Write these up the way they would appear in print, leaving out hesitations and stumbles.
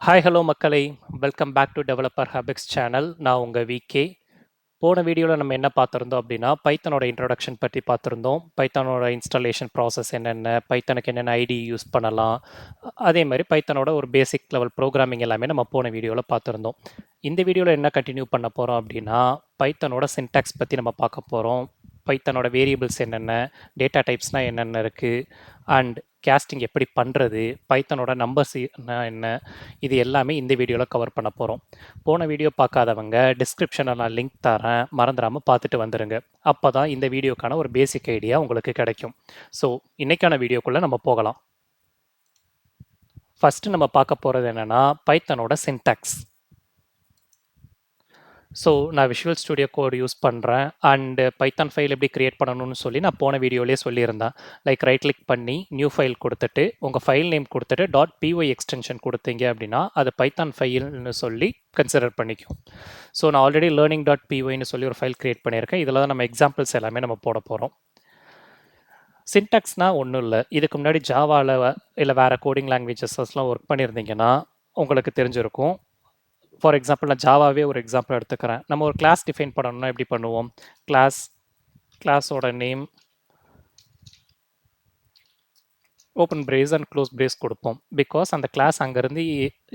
Hi hello மக்களை welcome back to developer Hubix channel. நான் உங்கள் விகே. போன வீடியோவில் நம்ம என்ன பார்த்துருந்தோம் அப்படின்னா பைத்தனோட இன்ட்ரோடக்ஷன் பற்றி பார்த்துருந்தோம். பைத்தனோட இன்ஸ்டாலேஷன் ப்ராசஸ் என்னென்ன, பைத்தனுக்கு என்னென்ன ஐடி யூஸ் பண்ணலாம், அதே மாதிரி பைத்தனோட ஒரு பேசிக் லெவல் ப்ரோக்ராமிங் எல்லாமே நம்ம போன வீடியோவில் பார்த்துருந்தோம். இந்த வீடியோவில் என்ன கண்டினியூ பண்ண போகிறோம் அப்படின்னா பைத்தனோட சின்டாக்ஸ் பற்றி நம்ம பார்க்க போகிறோம். பைத்தனோட வேரியபிள்ஸ் என்னென்ன, டேட்டா டைப்ஸ்னால் என்னென்ன இருக்குது, அண்ட் கேஸ்டிங் எப்படி பண்ணுறது, பைத்தனோட நம்பர்ஸ் என்ன, இது எல்லாமே இந்த வீடியோவில் கவர் பண்ண போகிறோம். போன வீடியோ பார்க்காதவங்க டிஸ்கிரிப்ஷனில் நான் லிங்க் தரேன், மறந்துடாமல் பார்த்துட்டு வந்துடுங்க. அப்போ தான் இந்த வீடியோக்கான ஒரு பேசிக் ஐடியா உங்களுக்கு கிடைக்கும். ஸோ இன்றைக்கான வீடியோக்குள்ளே நம்ம போகலாம். ஃபஸ்ட்டு நம்ம பார்க்க போகிறது என்னென்னா பைத்தனோட சின்டாக்ஸ். ஸோ நான் விஷுவல் ஸ்டுடியோ கோட் யூஸ் பண்ணுறேன். அண்டு பைத்தான் ஃபைல் எப்படி க்ரியேட் பண்ணணும்னு சொல்லி நான் போன வீடியோலேயே சொல்லியிருந்தேன். லைக் ரைட் கிளிக் பண்ணி நியூ ஃபைல் கொடுத்துட்டு உங்கள் ஃபைல் நேம் கொடுத்துட்டு .py எக்ஸ்டென்ஷன் கொடுத்தீங்க அப்படின்னா அது பைத்தான் ஃபைல்னு சொல்லி கன்சிடர் பண்ணிக்கும். ஸோ நான் ஆல்ரெடி learning.pyன்னு சொல்லி ஒரு ஃபைல் க்ரியேட் பண்ணியிருக்கேன். இதில் தான் நம்ம எக்ஸாம்பிள்ஸ் எல்லாமே நம்ம போட போகிறோம். சின்டாக்ஸ்னால் ஒன்றும் இல்லை. இதுக்கு முன்னாடி ஜாவாவில் இல்லை வேறு கோடிங் லாங்குவேஜஸ்லாம் ஒர்க் பண்ணியிருந்தீங்கன்னா உங்களுக்கு தெரிஞ்சிருக்கும். ஃபார் எக்ஸாம்பிள் நான் ஜாவாவே ஒரு எக்ஸாம்பிள் எடுத்துக்கிறேன். நம்ம ஒரு கிளாஸ் டிஃபைன் பண்ணணும்னா எப்படி பண்ணுவோம்? கிளாஸோட name open brace and close brace கொடுப்போம். பிகாஸ் அந்த கிளாஸ் அங்கேருந்து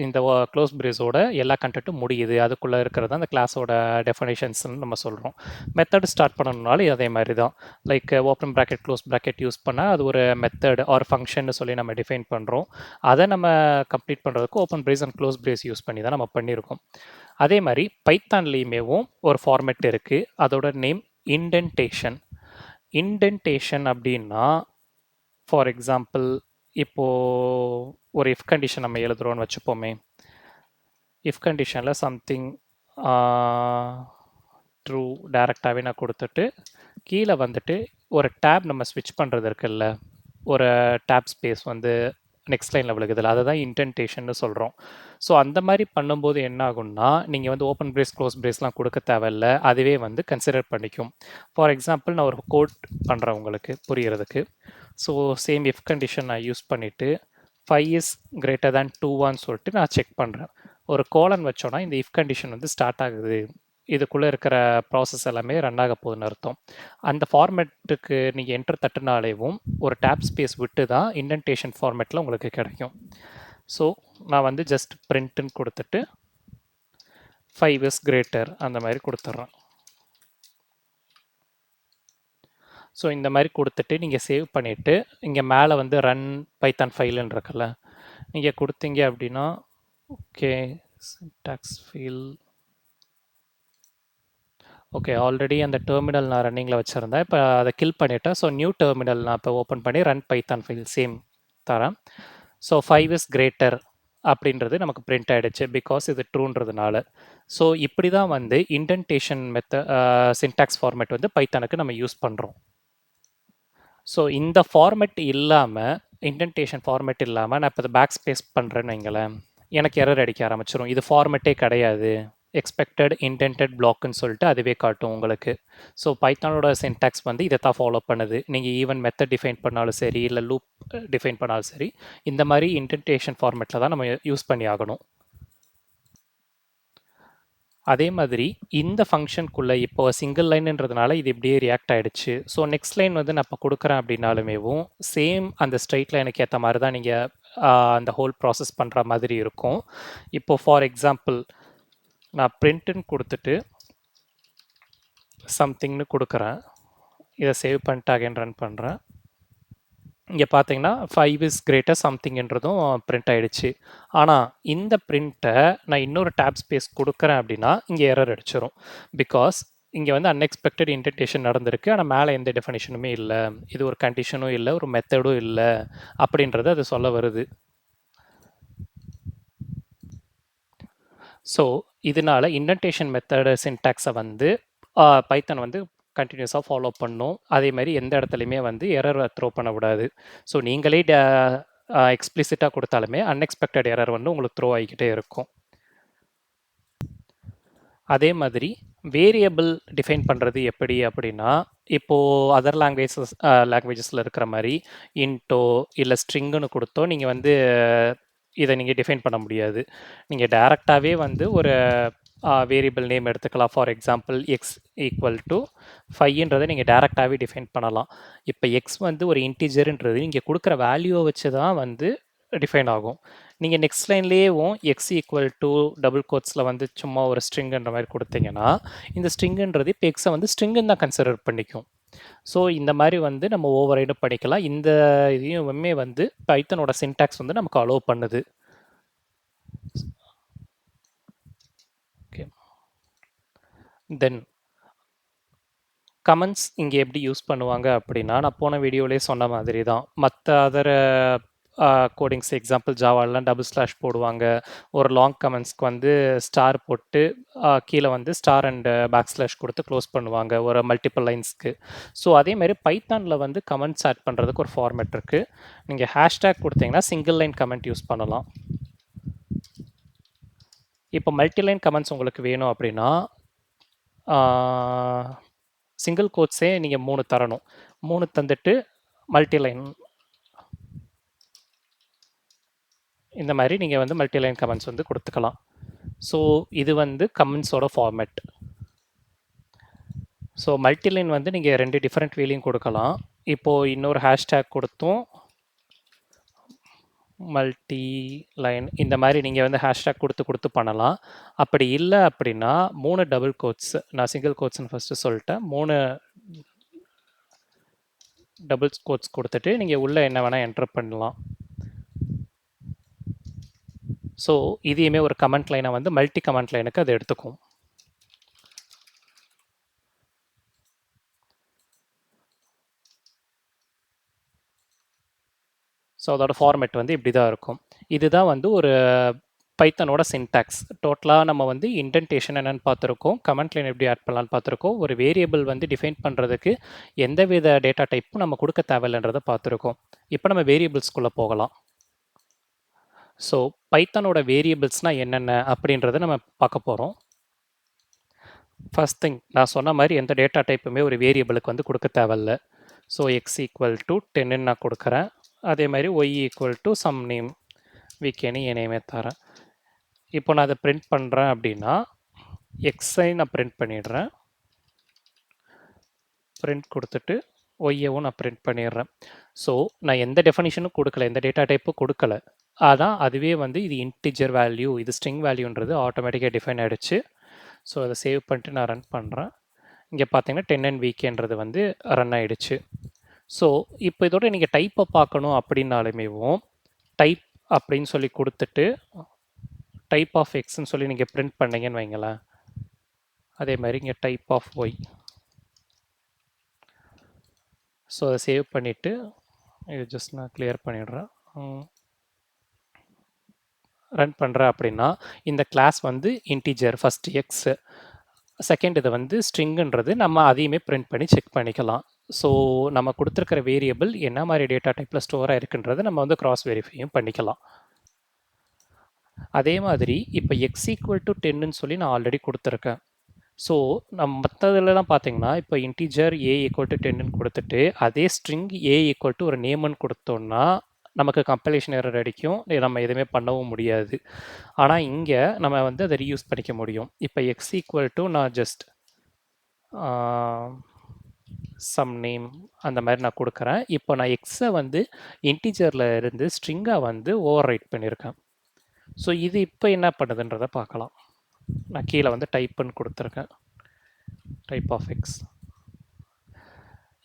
இந்த க்ளோஸ் பிரேஸோட எல்லா கண்டென்ட்டும் முடியுது, அதுக்குள்ளே இருக்கிறது அந்த கிளாஸோட டெஃபினேஷன்ஸ்னு நம்ம சொல்கிறோம். மெத்தட் ஸ்டார்ட் பண்ணணும்னாலும் அதே மாதிரி தான். Like open bracket close bracket use பண்ணால் அது ஒரு மெத்தட் ஆர் ஃபங்க்ஷன்னு சொல்லி நம்ம டிஃபைன் பண்ணுறோம். அதை நம்ம கம்ப்ளீட் பண்ணுறதுக்கு open brace and close brace use பண்ணி தான் நம்ம பண்ணியிருக்கோம். அதே மாதிரி பைத்தான்லேயுமேவும் ஒரு ஃபார்மேட் இருக்குது. அதோட நேம் இன்டென்டேஷன். இன்டென்டேஷன் அப்படின்னா ஃபார் எக்ஸாம்பிள் இப்போது ஒரு இஃப் கண்டிஷன் நம்ம எழுதுகிறோன்னு வச்சுப்போமே. இஃப் கண்டிஷனில் சம்திங் ட்ரூ டைரெக்டாகவே நான் கொடுத்துட்டு கீழே வந்துட்டு ஒரு டேப் நம்ம ஸ்விட்ச் பண்ணுறது இருக்குல்ல, ஒரு டேப் ஸ்பேஸ் வந்து நெக்ஸ்ட் லைனில் விழுகுதில்ல, அதை தான் இன்டென்டேஷன்னு சொல்கிறோம். ஸோ அந்த மாதிரி பண்ணும்போது என்ன ஆகும்னா நீங்கள் வந்து ஓப்பன் பிரேஸ் க்ளோஸ் பிரேஸ்லாம் கொடுக்க தேவையில்ல, அதுவே வந்து கன்சிடர் பண்ணிக்கும். ஃபார் எக்ஸாம்பிள் நான் ஒரு கோட் பண்ணுறேன் உங்களுக்கு புரிகிறதுக்கு. ஸோ சேம் இஃப் கண்டிஷன் நான் யூஸ் பண்ணிவிட்டு 5 இஸ் கிரேட்டர் தேன் 2 சொல்லிட்டு நான் செக் பண்ணுறேன். ஒரு கோலன் வச்சோன்னா இந்த இஃப் கண்டிஷன் வந்து ஸ்டார்ட் ஆகுது, இதுக்குள்ளே இருக்கிற ப்ராசஸ் எல்லாமே ரன் ஆக போகுதுன்னு அர்த்தம். அந்த ஃபார்மேட்டுக்கு நீங்கள் என்டர் தட்டுனாலேவும் ஒரு டேப் ஸ்பேஸ் விட்டு தான் இன்டென்டேஷன் ஃபார்மேட்டில் உங்களுக்கு கிடைக்கும். ஸோ நான் வந்து ஜஸ்ட் பிரிண்ட்டுன்னு கொடுத்துட்டு 5 இஸ் கிரேட்டர் அந்த மாதிரி கொடுத்துட்றேன். ஸோ இந்த மாதிரி கொடுத்துட்டு நீங்கள் சேவ் பண்ணிவிட்டு இங்கே மேலே வந்து ரன் பைத்தான் ஃபைலுன்னு இருக்குல்ல, நீங்கள் கொடுத்தீங்க அப்படின்னா okay syntax feel okay already அந்த டெர்மினல் நான் ரன்னிங்கில் வச்சுருந்தேன். இப்போ அதை கில் பண்ணிவிட்டேன். ஸோ நியூ டெர்மினல் நான் இப்போ ஓப்பன் பண்ணி ரன் பைத்தான் ஃபைல் சேம் தரேன். ஸோ 5 இஸ் கிரேட்டர் அப்படின்றது நமக்கு பிரிண்ட் ஆகிடுச்சு பிகாஸ் இது ட்ரூன்றதுனால. ஸோ இப்படி தான் வந்து இன்டென்டேஷன் சின்டாக்ஸ் ஃபார்மேட் வந்து பைத்தானுக்கு நம்ம யூஸ் பண்ணுறோம். ஸோ இந்த ஃபார்மேட் இல்லாமல் இன்டென்டேஷன் ஃபார்மேட் இல்லாமல் நான் இப்போ இதை பேக் ஸ்பேஸ் பண்ணுறேன்னு வைங்களேன், எனக்கு எரர் அடிக்க ஆரம்பிச்சிடும். இது ஃபார்மேட்டே கிடையாது, எக்ஸ்பெக்டட் இன்டென்டட் பிளாக்னு சொல்லிட்டு அதுவே காட்டும் உங்களுக்கு. ஸோ பைத்தானோட சின்டாக்ஸ் வந்து இதை தான் ஃபாலோ பண்ணுது. நீங்கள் ஈவன் மெத்தட் டிஃபைன் பண்ணாலும் சரி இல்லை லூப் டிஃபைன் பண்ணாலும் சரி இந்த மாதிரி இன்டென்டேஷன் ஃபார்மேட்டில் தான் நம்ம யூஸ் பண்ணி ஆகணும். அதே மாதிரி இந்த ஃபங்க்ஷனுக்குள்ளே இப்போ சிங்கிள் லைன்ன்றதுனால இது இப்படியே ரியாக்ட் ஆகிடுச்சு. ஸோ நெக்ஸ்ட் லைன் வந்து நான் இப்போ கொடுக்குறேன் அப்படின்னாலுமேவும் சேம் அந்த ஸ்ட்ரைட் லைனுக்கு ஏற்ற மாதிரி தான் நீங்கள் அந்த ஹோல் ப்ராசஸ் பண்ணுற மாதிரி இருக்கும். இப்போது ஃபார் எக்ஸாம்பிள் நான் பிரிண்ட்டுன்னு கொடுத்துட்டு சம்திங்னு கொடுக்குறேன். இதை சேவ் பண்ணிட்டு அகைன் ரன் பண்ணுறேன். இங்கே பார்த்தீங்கன்னா 5 இஸ் கிரேட்டர் சம்திங்ன்றதும் பிரிண்ட் ஆகிடுச்சு. ஆனால் இந்த பிரிண்ட்டை நான் இன்னொரு டேப் ஸ்பேஸ் கொடுக்குறேன் அப்படின்னா இங்கே எரர் அடிச்சிடும். பிகாஸ் இங்கே வந்து அன்எக்ஸ்பெக்டட் இன்டென்டேஷன் நடந்திருக்கு, ஆனால் மேலே எந்த டெஃபினேஷனுமே இல்லை, இது ஒரு கண்டிஷனும் இல்லை, ஒரு மெத்தடும் இல்லை அப்படின்றது அது சொல்ல வருது. ஸோ இதனால் இன்டென்டேஷன் மெத்தட் சின்டாக்ஸை வந்து பைத்தான் வந்து கண்டினியூஸாக ஃபாலோ பண்ணும். அதே மாதிரி எந்த இடத்துலையுமே வந்து எரர் த்ரோ பண்ணக்கூடாது. ஸோ நீங்களே எக்ஸ்பிளிசிட்டாக கொடுத்தாலுமே அன்எக்ஸ்பெக்டட் எரர் வந்து உங்களுக்கு த்ரோ ஆகிக்கிட்டே இருக்கும். அதே மாதிரி வேரியபிள் டிஃபைன் பண்ணுறது எப்படி அப்படின்னா, இப்போது அதர் லாங்குவேஜஸில் இருக்கிற மாதிரி இன்ட்டோ இல்லை ஸ்ட்ரிங்குன்னு கொடுத்தோ நீங்கள் வந்து இதை நீங்கள் டிஃபைன் பண்ண முடியாது. நீங்கள் டைரெக்டாகவே வந்து ஒரு வேரியபிள் நேம் எடுத்துக்கலாம். For example X equal to 5ன்றதை நீங்கள் டைரெக்டாகவே டிஃபைன் பண்ணலாம். இப்போ எக்ஸ் வந்து ஒரு இன்டிஜர்ன்றது நீங்கள் கொடுக்குற வேல்யூவை வச்சு தான் வந்து டிஃபைன் ஆகும். நீங்கள் நெக்ஸ்ட் லைன்லேயேவும் எக்ஸ் ஈக்குவல் டு டபுள் கோட்ஸில் வந்து சும்மா ஒரு ஸ்ட்ரிங்குன்ற மாதிரி கொடுத்தீங்கன்னா இந்த ஸ்ட்ரிங்குன்றது இப்போ எக்ஸை வந்து ஸ்ட்ரிங்குன்னு தான் கன்சிடர் பண்ணிக்கும். ஸோ இந்த மாதிரி வந்து நம்ம ஓவர் ரைடும் பண்ணிக்கலாம். இந்த இதையுமே வந்து பைத்தனோட சின்டாக்ஸ் வந்து நமக்கு அலோவ் பண்ணுது. ஓகே, தென் கமெண்ட்ஸ் இங்கே எப்படி யூஸ் பண்ணுவாங்க அப்படின்னா, நான் போன வீடியோலேயே சொன்ன மாதிரி தான். மற்ற அதர் கோடிங்ஸ் எக்ஸாம்பிள் ஜாவாலாம் டபுள் ஸ்லாஷ் போடுவாங்க. ஒரு லாங் கமெண்ட்ஸ்க்கு வந்து ஸ்டார் போட்டு கீழே வந்து ஸ்டார் அண்ட் பேக் ஸ்லாஷ் கொடுத்து க்ளோஸ் பண்ணுவாங்க ஒரு மல்டிபிள் லைன்ஸ்க்கு. ஸோ அதேமாதிரி பைத்தானில் வந்து கமெண்ட்ஸ் ஆட் பண்ணுறதுக்கு ஒரு ஃபார்மேட் இருக்குது. நீங்கள் ஹேஷ்டேக் கொடுத்தீங்கன்னா சிங்கிள் லைன் கமெண்ட் யூஸ் பண்ணலாம். இப்போ மல்டிலைன் கமெண்ட்ஸ் உங்களுக்கு வேணும் அப்படின்னா சிங்கிள் கோட்ஸே நீங்கள் 3 தரணும். 3 தந்துட்டு மல்டிலைன் இந்த மாதிரி நீங்கள் வந்து மல்டிலைன் கமெண்ட்ஸ் வந்து கொடுத்துக்கலாம். ஸோ இது வந்து கமெண்ட்ஸோட ஃபார்மேட். ஸோ மல்டிலைன் வந்து நீங்கள் 2 டிஃப்ரெண்ட் வேலையும் கொடுக்கலாம். இப்போது இன்னொரு ஹேஷ்டேக் கொடுத்தும் மல்டி லைன் இந்த மாதிரி நீங்கள் வந்து ஹேஷ்டேக் கொடுத்து பண்ணலாம். அப்படி இல்லை அப்படின்னா 3 டபுள் கோட்ஸ், நான் சிங்கிள் கோட்ஸ்னு ஃபஸ்ட்டு சொல்லிட்டேன், 3 டபுள் கோட்ஸ் கொடுத்துட்டு நீங்கள் உள்ளே என்ன வேணால் என்டர் பண்ணலாம். ஸோ இதையுமே ஒரு கமெண்ட் லைனை வந்து மல்டி கமெண்ட் லைனுக்கு அது எடுத்துக்கும். ஸோ அதோட ஃபார்மேட் வந்து இப்படி தான் இருக்கும். இதுதான் வந்து ஒரு பைத்தனோட சின்டாக்ஸ். டோட்டலாக நம்ம வந்து இன்டென்டேஷன் என்னென்னு பார்த்துருக்கோம், கமெண்ட் லைன் எப்படி ஆட் பண்ணலான்னு பார்த்துருக்கோம், ஒரு வேரியபிள் வந்து டிஃபைன் பண்ணுறதுக்கு எந்த வித டேட்டா டைப்பும் நம்ம கொடுக்க தேவையில்லைன்றதை பார்த்துருக்கோம். இப்போ நம்ம வேரியபிள்ஸ்குள்ளே போகலாம். ஸோ பைத்தனோட வேரியபிள்ஸ்னால் என்னென்ன அப்படின்றத நம்ம பார்க்க போகிறோம். ஃபர்ஸ்ட் திங், நான் சொன்ன மாதிரி எந்த டேட்டா டைப்புமே ஒரு வேரியபிளுக்கு வந்து கொடுக்க தேவையில்ல. ஸோ எக்ஸ் ஈக்குவல் டு 10 நான் கொடுக்குறேன். அதே மாதிரி Y equal to some name வீக்கேனி என் நேமே தரேன். இப்போ நான் அதை பிரிண்ட் பண்ணுறேன் அப்படின்னா எக்ஸை நான் பிரிண்ட் பண்ணிடுறேன். பிரிண்ட் கொடுத்துட்டு ஒய்யவும் நான் பிரிண்ட் பண்ணிடுறேன். ஸோ நான் எந்த டெஃபனிஷனும் கொடுக்கல, எந்த டேட்டா டைப்பும் கொடுக்கல. அதான் அதுவே வந்து இது இன்டிஜர் வேல்யூ, இது ஸ்ட்ரிங் வேல்யூன்றது ஆட்டோமேட்டிக்காக டிஃபைன் ஆகிடுச்சு. ஸோ அதை சேவ் பண்ணிட்டு நான் ரன் பண்ணுறேன். இங்கே பார்த்தீங்கன்னா 10 அண்ட் வீக்கேன்றது வந்து ரன் ஆகிடுச்சு. ஸோ இப்போ இதோட நீங்கள் டைப்பை பார்க்கணும் அப்படின்னாலுமேவும் டைப் அப்படின்னு சொல்லி கொடுத்துட்டு டைப் ஆஃப் எக்ஸ்ன்னு சொல்லி நீங்கள் பிரிண்ட் பண்ணீங்கன்னு வைங்களேன். அதே மாதிரி இங்கே டைப் ஆஃப் ஒய். ஸோ அதை சேவ் பண்ணிவிட்டு இது ஜஸ்ட் நான் கிளியர் பண்ணிடுறேன். ரன் பண்ணுறேன் அப்படின்னா இந்த கிளாஸ் வந்து இன்டிஜர் ஃபஸ்ட் எக்ஸ், செகண்ட் இது வந்து ஸ்ட்ரிங்குன்றது நம்ம அதையுமே பிரிண்ட் பண்ணி செக் பண்ணிக்கலாம். ஸோ நம்ம கொடுத்துருக்கிற வேரியபிள் என்ன மாதிரி டேட்டா டைப்பில் ஸ்டோர் ஆகிருக்குன்றது நம்ம வந்து கிராஸ் வெரிஃபையும் பண்ணிக்கலாம். அதே மாதிரி இப்போ எக்ஸ் ஈக்குவல் டு 10ன்னு சொல்லி நான் ஆல்ரெடி கொடுத்துருக்கேன். ஸோ நம்ம மற்றதுலலாம் பார்த்தீங்கன்னா இப்போ இன்டிஜர் ஏ ஈக்குவல் டு 10ன்னு கொடுத்துட்டு அதே ஸ்ட்ரிங் ஏ ஈக்குவல் டு ஒரு நேம்னு கொடுத்தோன்னா நமக்கு கம்பைலேஷன் எரர் அடிக்கும், நம்ம எதுவுமே பண்ணவும் முடியாது. ஆனால் இங்கே நம்ம வந்து அதை ரீயூஸ் பண்ணிக்க முடியும். இப்போ எக்ஸ் ஈக்குவல் டு நான் ஜஸ்ட் சம் நேம் அந்த மாதிரி நான் கொடுக்குறேன். இப்போ நான் எக்ஸை வந்து இன்டிஜரில் இருந்து ஸ்ட்ரிங்காக வந்து ஓவர் ரைட் பண்ணியிருக்கேன். ஸோ இது இப்போ என்ன பண்ணுதுன்றதை பார்க்கலாம். நான் கீழே வந்து டைப்புன்னு கொடுத்துருக்கேன், டைப் ஆஃப் எக்ஸ்.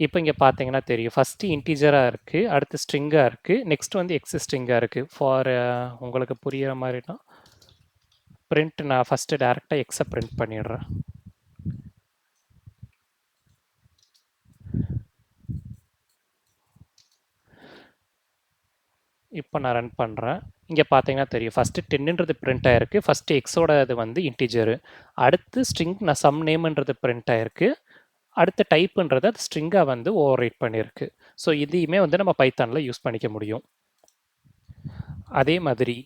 இப்போ இங்கே பார்த்தீங்கன்னா தெரியும், ஃபஸ்ட்டு இன்டிஜராக இருக்குது, அடுத்து ஸ்ட்ரிங்காக இருக்குது, நெக்ஸ்ட் வந்து எக்ஸ் ஸ்ட்ரிங்காக இருக்குது. ஃபார் உங்களுக்கு புரிகிற மாதிரினா பிரிண்ட் நான் ஃபஸ்ட்டு டேரெக்டாக எக்ஸை பிரிண்ட் பண்ணிடுறேன். இப்போ நான் ரன் பண்ணுறேன். இங்கே பார்த்தீங்கன்னா தெரியும், ஃபஸ்ட்டு 10ன்றது பிரிண்ட் ஆகிருக்கு, ஃபஸ்ட்டு எக்ஸோட இது வந்து இன்டிஜரு, அடுத்து ஸ்ட்ரிங் நான் சம் நேம்ன்றது பிரிண்ட் ஆகிருக்கு, அடுத்த டைப்புன்றது அது ஸ்ட்ரிங்காக வந்து ஓவர் ரைட் பண்ணியிருக்கு. ஸோ இதையுமே வந்து நம்ம பைத்தானில் யூஸ் பண்ணிக்க முடியும். அதே மாதிரி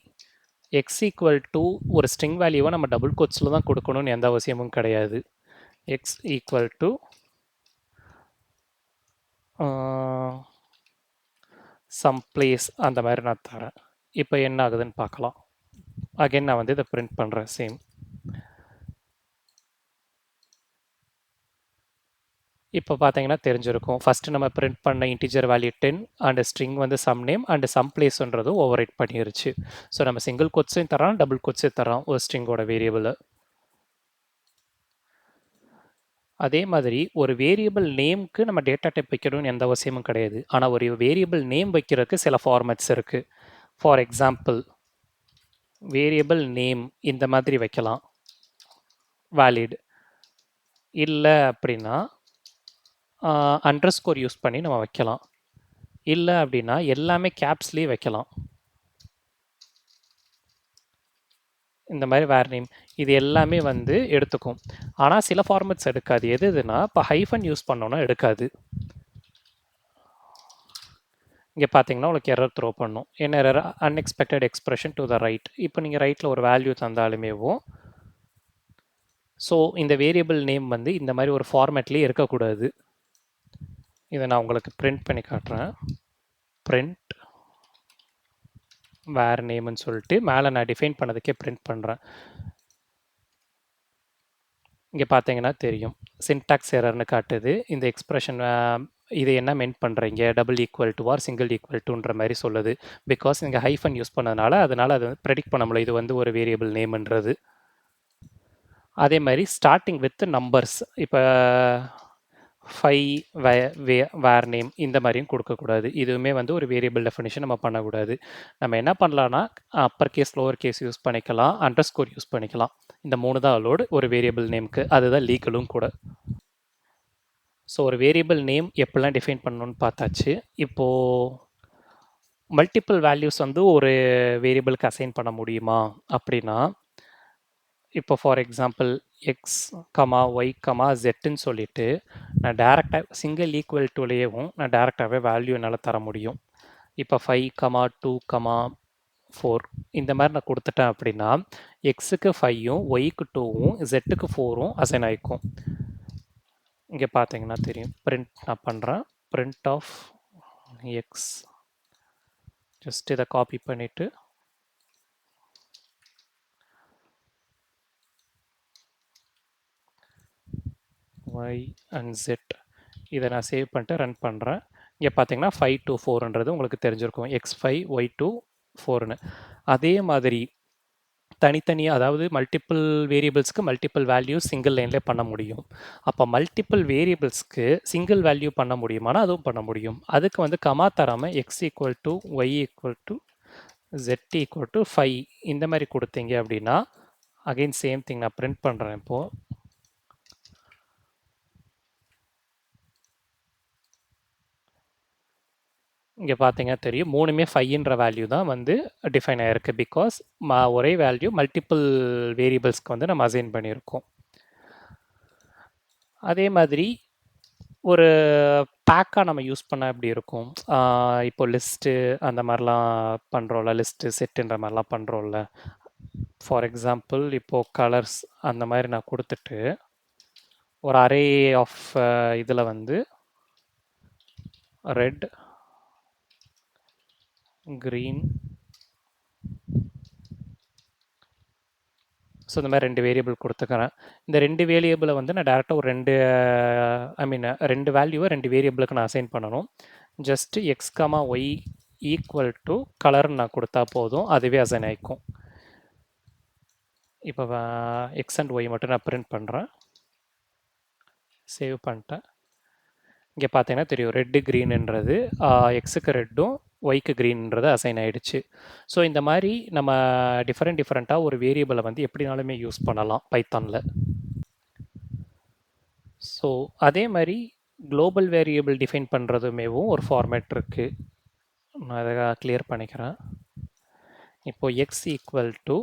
எக்ஸ் ஈக்குவல் டு ஒரு ஸ்ட்ரிங் வேல்யூவை நம்ம டபுள் கோட்ஸில் தான் கொடுக்கணும்னு எந்த அவசியமும் கிடையாது. X equal to some place அந்த மாதிரி நான் தரேன். இப்போ என்ன ஆகுதுன்னு பார்க்கலாம். அகைன் நான் வந்து இதை பிரிண்ட் பண்ணுறேன் சேம். இப்போ பார்த்தீங்கன்னா தெரிஞ்சிருக்கும். ஃபஸ்ட்டு நம்ம பிரிண்ட் பண்ண இன்டிஜர் வேல்யூ 10 அண்ட் ஸ்ட்ரிங் வந்து சம் நேம் அண்ட் சம் பிளேஸ்ன்றது ஓவர் ரைட் பண்ணிருச்சு. ஸோ நம்ம சிங்கிள் கோட்ஸையும் தரோம், டபுள் கோட்ஸையும் தரோம் ஒரு ஸ்ட்ரிங்கோட வேரியபிள். அதே மாதிரி ஒரு வேரியபிள் நேம்க்கு நம்ம டேட்டா டைப் வைக்கணும்னு எந்த அவசியமும் கிடையாது. ஆனால் ஒரு வேரியபிள் நேம் வைக்கிறதுக்கு சில ஃபார்மேட்ஸ் இருக்குது. ஃபார் எக்ஸாம்பிள் வேரியபிள் நேம் இந்த மாதிரி வைக்கலாம், வேலிட். இல்லை அப்படின்னா அண்டர்ஸ்கோர் யூஸ் பண்ணி நம்ம வைக்கலாம். இல்லை அப்படின்னா எல்லாமே கேப்ஸ்லேயே வைக்கலாம். இந்த மாதிரி வேர் நேம் இது எல்லாமே வந்து எடுத்துக்கும். ஆனால் சில ஃபார்மேட்ஸ் எடுக்காது. எதுனா இப்போ ஹைஃபன் யூஸ் பண்ணோன்னா எடுக்காது. இங்கே பார்த்தீங்கன்னா உங்களுக்கு எரர் த்ரோ பண்ணும். என்ன error? Unexpected expression to the right. இப்போ நீங்கள் ரைட்டில் ஒரு வேல்யூ தந்தாலுமேவும் ஸோ இந்த வேரியபிள் நேம் வந்து இந்த மாதிரி ஒரு ஃபார்மேட்லேயே இருக்கக்கூடாது. இதை நான் உங்களுக்கு பிரிண்ட் பண்ணி காட்டுறேன். பிரிண்ட் வேர் நேம்னு சொல்லிட்டு மேலே நான் டிஃபைன் பண்ணதுக்கே பிரிண்ட் பண்ணுறேன். இங்கே பார்த்தீங்கன்னா தெரியும் சின்டாக்ஸ் எரர்னு காட்டுது. இந்த எக்ஸ்பிரஷன் இது என்ன மென்ட் பண்ணுறீங்க, double equal to or single equal டுன்ற மாதிரி சொல்லுது. பிகாஸ் நீங்கள் ஹைஃபன் யூஸ் பண்ணதுனால அதனால் அதை ப்ரெடிக்ட் பண்ண முடியல இது வந்து ஒரு வேரியபிள் நேம்ன்றது. அதே மாதிரி ஸ்டார்டிங் வித் நம்பர்ஸ். இப்போ 5 வேர் நேம் இந்த மாதிரியும் கொடுக்கக்கூடாது. இதுவுமே வந்து ஒரு வேரியபிள் டெஃபினிஷன் நம்ம பண்ணக்கூடாது. நம்ம என்ன பண்ணலான்னா upper case lower case use பண்ணிக்கலாம், அண்டர்ஸ்கோர் யூஸ் பண்ணிக்கலாம். இந்த 3 தான் அலோடு ஒரு வேரியபிள் நேம்க்கு. அதுதான் லீகலும் கூட. ஸோ ஒரு வேரியபிள் நேம் எப்படிலாம் டிஃபைன் பண்ணணும்னு பார்த்தாச்சு. இப்போது மல்டிபிள் வேல்யூஸ் வந்து ஒரு வேரியபிளுக்கு அசைன் பண்ண முடியுமா அப்படின்னா, இப்போ for example X comma Y comma ஜெட்டுன்னு சொல்லிட்டு நான் டேரெக்டாக சிங்கிள் ஈக்குவல் டுலேயும் நான் டேரெக்டாகவே வேல்யூ என்னால் தர முடியும். இப்போ 5 கமா 2 கமா 4 இந்த மாதிரி நான் கொடுத்துட்டேன் அப்படின்னா எக்ஸுக்கு 5ம் ஒய்க்கு 2வும் ஜெட்டுக்கு 4ம் அசைன் ஆகிக்கும். இங்கே பார்த்தீங்கன்னா தெரியும். பிரிண்ட் நான் பண்ணுறேன். Print of x. ஜஸ்ட் இதை காப்பி பண்ணிவிட்டு y and z இதை நான் சேவ் பண்ணிட்டு ரன் பண்ணுறேன். இங்கே பார்த்தீங்கன்னா 5 to 4ன்றது உங்களுக்கு தெரிஞ்சிருக்கும். x5 y2 4ன்னு. அதே மாதிரி தனித்தனியாக அதாவது மல்டிபிள் வேரியபிள்ஸ்க்கு மல்டிபிள் வேல்யூஸ் சிங்கிள் லைன்லேயே பண்ண முடியும். அப்போ மல்டிபிள் வேரியபிள்ஸ்க்கு சிங்கிள் வேல்யூ பண்ண முடியுமானா அதுவும் பண்ண முடியும். அதுக்கு வந்து கமா தராமல் x equal to y equal to z equal to 5 இந்த மாதிரி கொடுத்தீங்க அப்படின்னா அகெயின் சேம் திங் நான் பிரிண்ட் பண்ணுறேன். இப்போது இங்கே பார்த்தீங்கன்னா தெரியும் 3மே 5ன்ற வேல்யூ தான் வந்து டிஃபைன் ஆகிருக்கு. பிகாஸ் ஒரே வேல்யூ மல்டிபிள் வேரியபிள்ஸ்க்கு வந்து நம்ம அசைன் பண்ணியிருக்கோம். அதே மாதிரி ஒரு பேக்காக நம்ம யூஸ் பண்ணால் எப்படி இருக்கும்? இப்போ லிஸ்ட்டு அந்த மாதிரிலாம் பண்ணுறோம்ல, லிஸ்ட்டு செட்டுன்ற மாதிரிலாம் பண்ணுறோம்ல. ஃபார் எக்ஸாம்பிள் இப்போது கலர்ஸ் அந்த மாதிரி நான் கொடுத்துட்டு ஒரு அரே ஆஃப் இதில் வந்து ரெட் green ஸோ இந்த மாதிரி 2 வேரியபிள் கொடுத்துக்கிறேன். இந்த 2 வேரியபிளை வந்து நான் டேரெக்டாக ஒரு 2 வேல்யூவை 2 வேரியபிளுக்கு நான் அசைன் பண்ணணும். Just X comma Y equal to கலர்னு நான் கொடுத்தா போதும், அதுவே அசைன் ஆகிக்கும். இப்போ எக்ஸ் அண்ட் ஒய் மட்டும் நான் பிரிண்ட் பண்ணுறேன். சேவ் பண்ணிட்டேன். இங்கே பார்த்தீங்கன்னா தெரியும் ரெட்டு க்ரீனுன்றது எக்ஸுக்கு ரெட்டும் ஒய்க்கு க்ரீன்ன்றது அசைன் ஆகிடுச்சு. ஸோ இந்த மாதிரி நம்ம டிஃப்ரெண்ட்டாக ஒரு வேரியபிளை வந்து எப்படினாலுமே யூஸ் பண்ணலாம் பைத்தானில். ஸோ அதே மாதிரி குளோபல் வேரியபிள் டிஃபைன் பண்ணுறதுமேவும் ஒரு ஃபார்மேட் இருக்குது. நான் அதை கிளியர் பண்ணிக்கிறேன். இப்போது எக்ஸ் ஈக்குவல் டு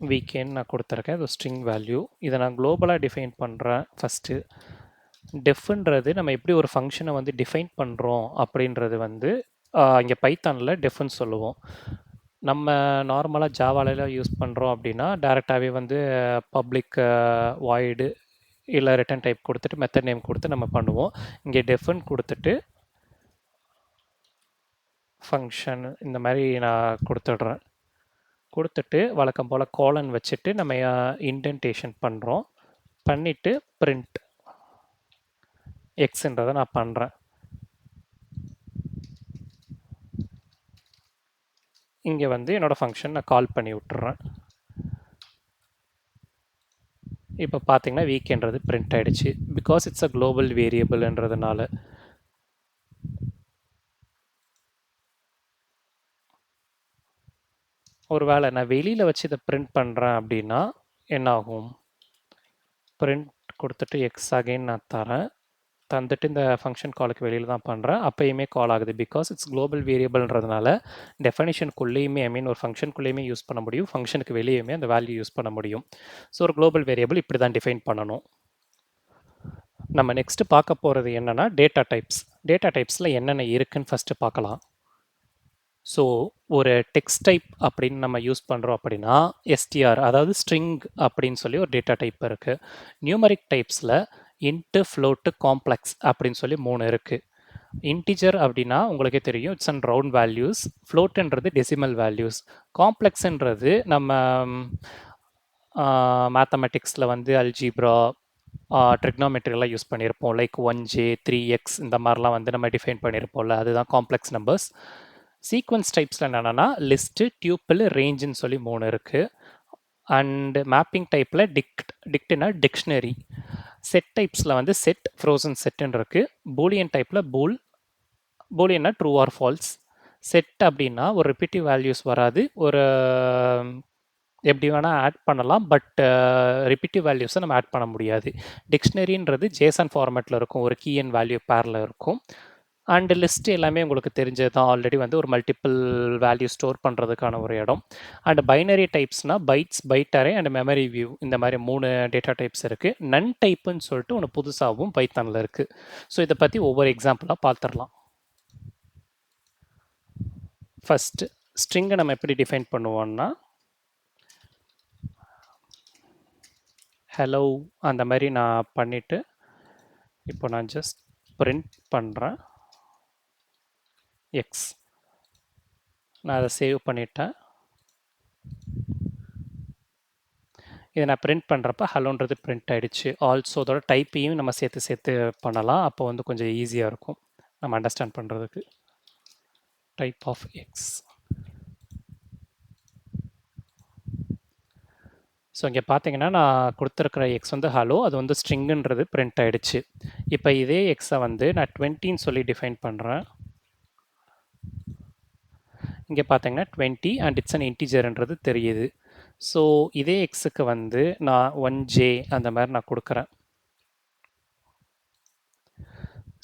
வீக்கெண்ட் நான் கொடுத்துருக்கேன். இது ஸ்ட்ரிங் வேல்யூ. இதை நான் குளோபலாக டிஃபைன் பண்ணுறேன். ஃபஸ்ட்டு டெஃப்ன்றது நம்ம எப்படி ஒரு ஃபங்க்ஷனை வந்து டிஃபைன் பண்ணுறோம் அப்படின்றது வந்து இங்கே பைத்தானில் டெஃப்னு சொல்லுவோம். நம்ம நார்மலாக ஜாவாலெலாம் யூஸ் பண்ணுறோம் அப்படின்னா டேரெக்டாகவே வந்து பப்ளிக் வாய்டு இல்லை ரிட்டன் டைப் கொடுத்துட்டு மெத்தட் நேம் கொடுத்து நம்ம பண்ணுவோம். இங்கே டெஃப்னு கொடுத்துட்டு ஃபங்க்ஷன் இந்த மாதிரி நான் கொடுத்துட்றேன். கொடுத்துட்டு வழக்கம் போல் கோலன் வச்சுட்டு நம்ம இன்டென்டேஷன் பண்ணுறோம். பண்ணிவிட்டு பிரிண்ட் எக்ஸ்ன்றதை நான் பண்ணுறேன். இங்கே வந்து என்னோடய ஃபங்க்ஷன் நான் கால் பண்ணி விட்டுறேன். இப்போ பார்த்தீங்கன்னா வீக்ன்றது பிரிண்ட் ஆகிடுச்சு. பிகாஸ் இட்ஸ் அ குளோபல் வேரியபிள்ன்றதுனால. ஒரு வேளை நான் வெளியில் வச்சு இதை பிரிண்ட் பண்ணுறேன் அப்படின்னா என்ன ஆகும்? பிரிண்ட் கொடுத்துட்டு எக்ஸ் அகைன் நான் தரேன். தந்துட்டு இந்த ஃபங்க்ஷன் காலுக்கு வெளியில் தான் பண்ணுறேன். அப்போயுமே கால் ஆகுது. பிகாஸ் இட்ஸ் குளோபல் வேரியபிள்ன்றதுனால டெஃபனிஷனுக்குள்ளேயுமே ஒரு ஃபங்க்ஷனுக்குள்ளேயுமே யூஸ் பண்ண முடியும், ஃபங்க்ஷனுக்கு வெளியுமே அந்த வேல்யூ யூஸ் பண்ண முடியும். ஸோ ஒரு குளோபல் வேரியபிள் இப்படி தான் டிஃபைன் பண்ணணும். நம்ம நெக்ஸ்ட்டு பார்க்க போகிறது என்னென்னா டேட்டா டைப்ஸ். டேட்டா டைப்ஸில் என்னென்ன இருக்குன்னு ஃபஸ்ட்டு பார்க்கலாம். ஸோ ஒரு டெக்ஸ்ட் டைப் அப்படின்னு நம்ம யூஸ் பண்ணுறோம் அப்படின்னா எஸ்டிஆர், அதாவது ஸ்ட்ரிங் அப்படின்னு சொல்லி ஒரு டேட்டா டைப் இருக்குது. நியூமரிக் டைப்ஸில் இன்ட்டு, ஃப்ளோட்டு, காம்ப்ளெக்ஸ் அப்படின்னு சொல்லி 3 இருக்குது. இன்டிஜர் அப்படின்னா உங்களுக்கே தெரியும், இட்ஸ் அண்ட் ரவுண்ட் வேல்யூஸ். ஃப்ளோட்டுன்றது டெசிமல் வேல்யூஸ். காம்ப்ளெக்ஸுன்றது நம்ம மேத்தமெட்டிக்ஸில் வந்து அல்ஜீப்ரா, ட்ரிக்னாமெட்ரியெல்லாம் யூஸ் பண்ணியிருப்போம். லைக் 1J 3X இந்த மாதிரிலாம் வந்து நம்ம டிஃபைன் பண்ணியிருப்போம்ல, அதுதான் காம்ப்ளெக்ஸ் நம்பர்ஸ். சீக்வன்ஸ் டைப்ஸில் என்னென்னா லிஸ்ட்டு, டியூப்பிள், ரேஞ்சுன்னு சொல்லி 3 இருக்குது. அண்ட் மேப்பிங் டைப்பில் டிக்ட்னா டிக்ஷனரி. செட் டைப்ஸில் வந்து செட், ஃப்ரோசன் செட்டுன்னு இருக்குது. பூலியன் டைப்பில் பூலியன்னா ட்ரூ ஆர் ஃபால்ஸ். செட் அப்படின்னா ஒரு ரிப்பீட்டிவ் வேல்யூஸ் வராது, ஒரு எப்படி வேணால் ஆட் பண்ணலாம், பட் ரிப்பீட்டிவ் வேல்யூஸை நம்ம ஆட் பண்ண முடியாது. டிக்ஷனரின்றது ஜேசன் ஃபார்மேட்டில் இருக்கும், ஒரு கீ அண்ட் வேல்யூ பேரில் இருக்கும். அண்டு லிஸ்ட் எல்லாமே உங்களுக்கு தெரிஞ்சது தான், ஆல்ரெடி வந்து ஒரு மல்டிபிள் வேல்யூ ஸ்டோர் பண்ணுறதுக்கான ஒரு இடம். அண்ட் பைனரி டைப்ஸ்னால் bytes, byte array and memory view, இந்த மாதிரி 3 டேட்டா டைப்ஸ் இருக்குது. நன் டைப்புன்னு சொல்லிட்டு ஒன்று புதுசாகவும் பைத்தானில் இருக்குது. ஸோ இதை பற்றி ஒவ்வொரு எக்ஸாம்பிளாக பார்த்துடலாம். ஃபஸ்ட்டு ஸ்ட்ரிங்கை நம்ம எப்படி டிஃபைன் பண்ணுவோம்னா ஹலோ அந்த மாதிரி நான் பண்ணிவிட்டு இப்போ நான் ஜஸ்ட் பிரிண்ட் பண்ணுறேன் எக்ஸ். நான் அதை சேவ் பண்ணிட்டேன். இதை நான் பிரிண்ட் பண்ணுறப்ப ஹலோன்றது பிரிண்ட் ஆகிடுச்சு. ஆல்சோ அதோட டைப்பையும் நம்ம சேர்த்து பண்ணலாம். அப்போ வந்து கொஞ்சம் ஈஸியாக இருக்கும் நம்ம அண்டர்ஸ்டாண்ட் பண்ணுறதுக்கு. Type of X. ஸோ இங்கே பார்த்தீங்கன்னா நான் கொடுத்துருக்குற எக்ஸ் வந்து ஹலோ, அது வந்து ஸ்ட்ரிங்குன்றது பிரிண்ட் ஆகிடுச்சு. இப்போ இதே எக்ஸை வந்து நான் 20ன்னு சொல்லி டிஃபைன் பண்ணுறேன். இங்கே பார்த்தீங்கன்னா 20 அண்ட் இட்ஸ் அன் இன்டிஜர்ன்றது தெரியுது. ஸோ இதே எக்ஸுக்கு வந்து நான் 1J அந்த மாதிரி நான் கொடுக்குறேன்.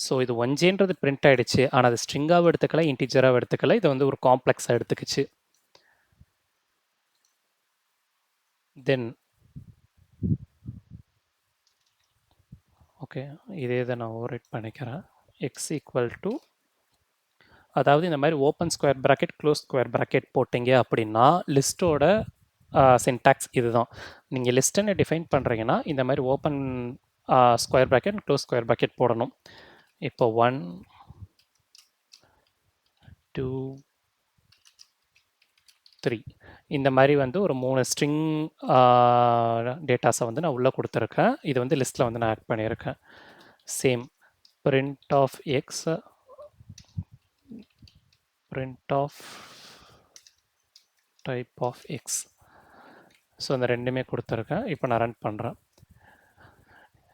ஸோ இது 1Jன்றது பிரிண்ட் ஆகிடுச்சு, ஆனால் அது ஸ்ட்ரிங்காகவும் எடுத்துக்கல, இன்டிஜராகவும் எடுத்துக்கல, இது வந்து ஒரு காம்ப்ளெக்ஸாக எடுத்துக்கிச்சு. தென் ஓகே, இதே இதை நான் ஓவர்ரைட் பண்ணிக்கிறேன். எக்ஸ் ஈக்குவல் டு, அதாவது இந்த மாதிரி open square bracket, close square bracket போட்டிங்க அப்படின்னா லிஸ்ட்டோட சின்டாக்ஸ் இதுதான். நீங்கள் லிஸ்ட்டுன்னு டிஃபைன் பண்ணுறீங்கன்னா இந்த மாதிரி open square bracket, close square bracket போடணும். இப்போ 1 2 3 இந்த மாதிரி வந்து ஒரு 3 ஸ்ட்ரிங் டேட்டாஸை வந்து நான் உள்ளே கொடுத்துருக்கேன். இது வந்து லிஸ்ட்டில் வந்து நான் ஆட் பண்ணியிருக்கேன். Same print of x, print of type of x. So அந்த ரெண்டுமே கொடுத்துருக்கேன். இப்போ நான் ரன் பண்ணுறேன்.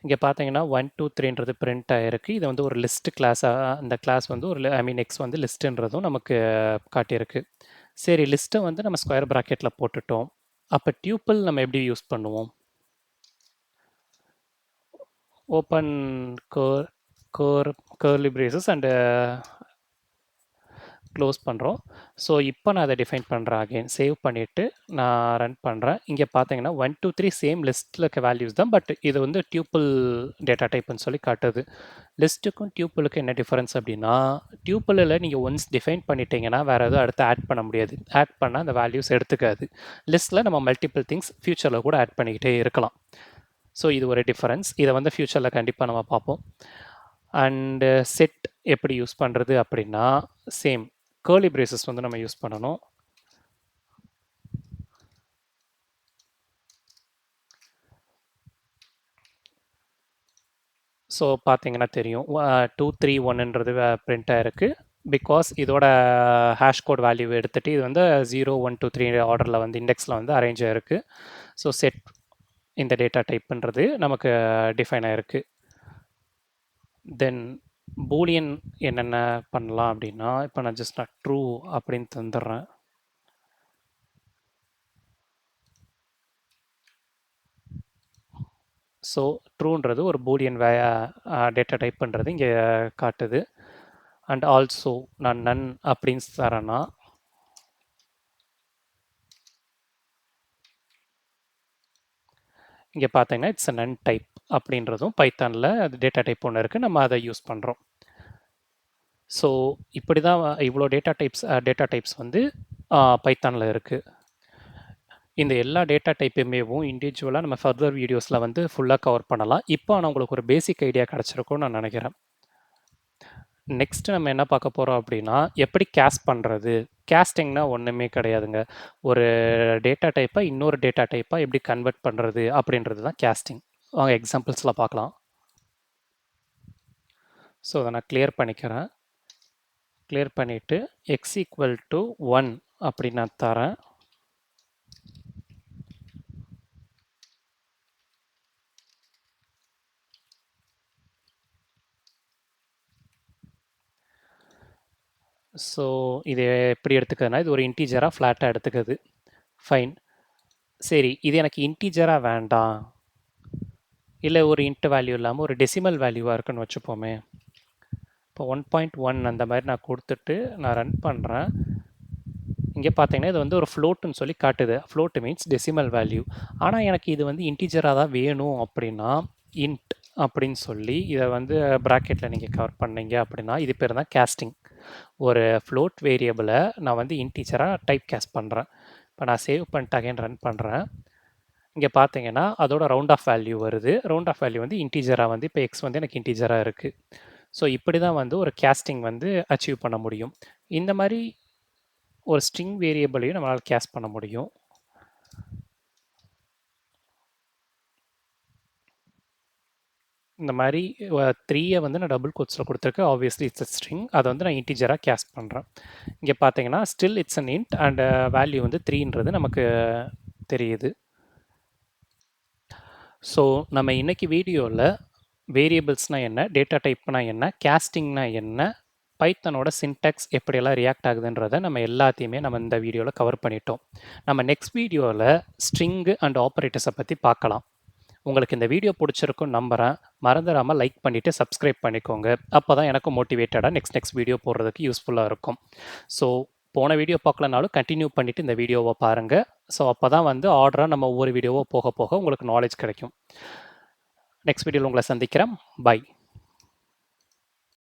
இங்கே பார்த்தீங்கன்னா 1 2 3ன்றது பிரிண்ட் ஆகிருக்கு. இது வந்து ஒரு லிஸ்ட் கிளாஸாக, அந்த கிளாஸ் வந்து ஒரு எக்ஸ் வந்து லிஸ்ட்டுன்றதும் நமக்கு காட்டியிருக்கு. சரி, லிஸ்ட்டை வந்து நம்ம ஸ்கொயர் ப்ராக்கெட்டில் போட்டுட்டோம். அப்போ டியூப்பிள் நம்ம எப்படி யூஸ் பண்ணுவோம்? Open curly braces and close பண்ணுறோம். ஸோ இப்போ நான் அதை டிஃபைன் பண்ணுறேன். அகெயின் சேவ் பண்ணிவிட்டு நான் ரன் பண்ணுறேன். இங்கே பார்த்தீங்கன்னா 1 2 3 சேம் லிஸ்ட்டில் இருக்க வேல்யூஸ் தான், பட் இது வந்து டியூப்பிள் டேட்டா டைப்புன்னு சொல்லி காட்டுது. லிஸ்ட்டுக்கும் டியூப்பிளுக்கும் என்ன டிஃபரன்ஸ் அப்படின்னா, டியூப்பிளில் நீங்கள் ஒன்ஸ் டிஃபைன் பண்ணிட்டீங்கன்னா வேறு எதுவும் அடுத்து ஆட் பண்ண முடியாது. ஆட் பண்ணால் அந்த வேல்யூஸ் எடுத்துக்காது. லிஸ்ட்டில் நம்ம மல்டிபிள் திங்ஸ் ஃப்யூச்சரில் கூட ஆட் பண்ணிக்கிட்டே இருக்கலாம். ஸோ இது ஒரு டிஃபரன்ஸ். இதை வந்து ஃப்யூச்சரில் கண்டிப்பாக நம்ம பார்ப்போம். அண்டு செட் எப்படி யூஸ் பண்ணுறது அப்படின்னா சேம் கேர்லி பிரேசஸ் வந்து நம்ம யூஸ் பண்ணணும். ஸோ பார்த்தீங்கன்னா தெரியும் 231ன்றது பிரிண்ட் ஆயிருக்கு. பிகாஸ் இதோட ஹேஷ் கோட் வேல்யூ எடுத்துகிட்டு இது வந்து 0123 ஆர்டரில் வந்து இண்டெக்ஸில் வந்து அரேஞ்ச் ஆயிருக்கு. ஸோ செட் இந்த டேட்டா டைப்புன்றது நமக்கு டிஃபைன் ஆயிருக்கு. தென் பூலியன் என்னென்ன பண்ணலாம் அப்படின்னா, இப்போ நான் ஜஸ்ட் ட்ரூ அப்படின்னு தந்துடுறேன். ஸோ ட்ரூன்றது ஒரு பூலியன் டேட்டா டைப் பண்ணுறது இங்கே காட்டுது. அண்ட் ஆல்சோ நான் நன் அப்படின்னு தரேன்னா இங்கே பார்த்தீங்கன்னா இட்ஸ் அ நன் டைப் அப்படின்றதும் பைத்தானில் அது டேட்டா டைப் ஒன்று இருக்குது, நம்ம அதை யூஸ் பண்ணுறோம். ஸோ இப்படி தான் இவ்வளோ டேட்டா டைப்ஸ் வந்து பைத்தானில் இருக்குது. இந்த எல்லா டேட்டா டைப்புமேவும் இண்டிவிஜுவலாக நம்ம ஃபர்தர் வீடியோஸில் வந்து ஃபுல்லாக கவர் பண்ணலாம். இப்போ நான் உங்களுக்கு ஒரு பேசிக் ஐடியா கிடச்சிருக்கும்னு நான் நினைக்கிறேன். நெக்ஸ்ட் நம்ம என்ன பார்க்க போகிறோம் அப்படின்னா, எப்படி கேஸ்ட் பண்ணுறது. கேஸ்டிங்னா ஒன்றுமே கிடையாதுங்க. ஒரு டேட்டா டைப்பை இன்னொரு டேட்டா டைப்பாக எப்படி கன்வெர்ட் பண்ணுறது அப்படின்றது தான் கேஸ்டிங். வாங்க எக்ஸாம்பிள்ஸில் பார்க்கலாம். ஸோ அதை நான் கிளியர் பண்ணிக்கிறேன். கிளியர் பண்ணிவிட்டு எக்ஸ் ஈக்குவல் டு 1 அப்படி நான் தரேன். ஸோ இது எப்படி எடுத்துக்கிறதுனா, இது ஒரு இன்டீஜராக ஃப்ளாட்டாக எடுத்துக்குது. ஃபைன். சரி, இது எனக்கு இன்டீஜராக வேண்டாம், இல்லை ஒரு இன்ட் வேல்யூ இல்லாமல் ஒரு டெசிமல் வேல்யூவாக இருக்குன்னு வச்சுப்போமே. இப்போ 1.1 அந்த மாதிரி நான் கொடுத்துட்டு நான் ரன் பண்ணுறேன். இங்கே பார்த்தீங்கன்னா இது வந்து ஒரு ஃப்ளோட்டுன்னு சொல்லி காட்டுது. Float means decimal value. ஆனால் எனக்கு இது வந்து இன்டீஜராக தான் வேணும் அப்படின்னா இன்ட் அப்படின்னு சொல்லி இதை வந்து ப்ராக்கெட்டில் நீங்கள் கவர் பண்ணீங்க அப்படின்னா இது பேர் தான் கேஸ்டிங். ஒரு ஃப்ளோட் வேரியபிளை நான் வந்து இன்டீஜராக டைப் கேஸ்ட் பண்ணுறேன். இப்போ நான் சேவ் பண்ணிட்டு அகைன் ரன் பண்ணுறேன். இங்கே பார்த்தீங்கன்னா அதோட ரவுண்ட் ஆஃப் வேல்யூ வருது. ரவுண்ட் ஆஃப் வேல்யூ வந்து இன்டீஜராக வந்து இப்போ எக்ஸ் வந்து எனக்கு இன்டீஜராக இருக்குது. ஸோ இப்படி தான் வந்து ஒரு கேஸ்டிங் வந்து அச்சீவ் பண்ண முடியும். இந்த மாதிரி ஒரு ஸ்ட்ரிங் வேரியபிளையும் நம்மளால் கேஸ்ட் பண்ண முடியும். இந்த மாதிரி 3 வந்து நான் டபுள் கோட்ஸில் கொடுத்துருக்கேன். Obviously it's a string. அதை வந்து நான் இன்டீஜராக கேஸ்ட் பண்ணுறேன். இங்கே பார்த்தீங்கன்னா still it's an int and value வந்து 3ன்றது நமக்கு தெரியுது. ஸோ நம்ம இன்னைக்கு வீடியோவில் வேரியபிள்ஸ்னால் என்ன, டேட்டா டைப்னா என்ன, கேஸ்டிங்னா என்ன, பைத்தனோட சின்டாக்ஸ் எப்படியெல்லாம் ரியாக்ட் ஆகுதுன்றதை நம்ம எல்லாத்தையுமே நம்ம இந்த வீடியோவில் கவர் பண்ணிட்டோம். நம்ம நெக்ஸ்ட் வீடியோவில் ஸ்ட்ரிங்கு அண்ட் ஆப்ரேட்டர்ஸை பற்றி பார்க்கலாம். உங்களுக்கு இந்த வீடியோ பிடிச்சிருக்குன்னு நம்புகிறேன். மறந்துடாமல் லைக் பண்ணிவிட்டு சப்ஸ்கிரைப் பண்ணிக்கோங்க. அப்போ தான் எனக்கும் மோட்டிவேட்டடாக நெக்ஸ்ட் வீடியோ போடுறதுக்கு யூஸ்ஃபுல்லாக இருக்கும். ஸோ போன வீடியோ பார்க்கலனாலும் கண்டினியூ பண்ணிவிட்டு இந்த வீடியோவை பாருங்கள். ஸோ அப்போ தான் வந்து ஆர்டராக நம்ம ஒவ்வொரு வீடியோவோ போக போக உங்களுக்கு நாலேஜ் கிடைக்கும். நெக்ஸ்ட் வீடியோவில் உங்களை சந்திக்கிறேன். பை.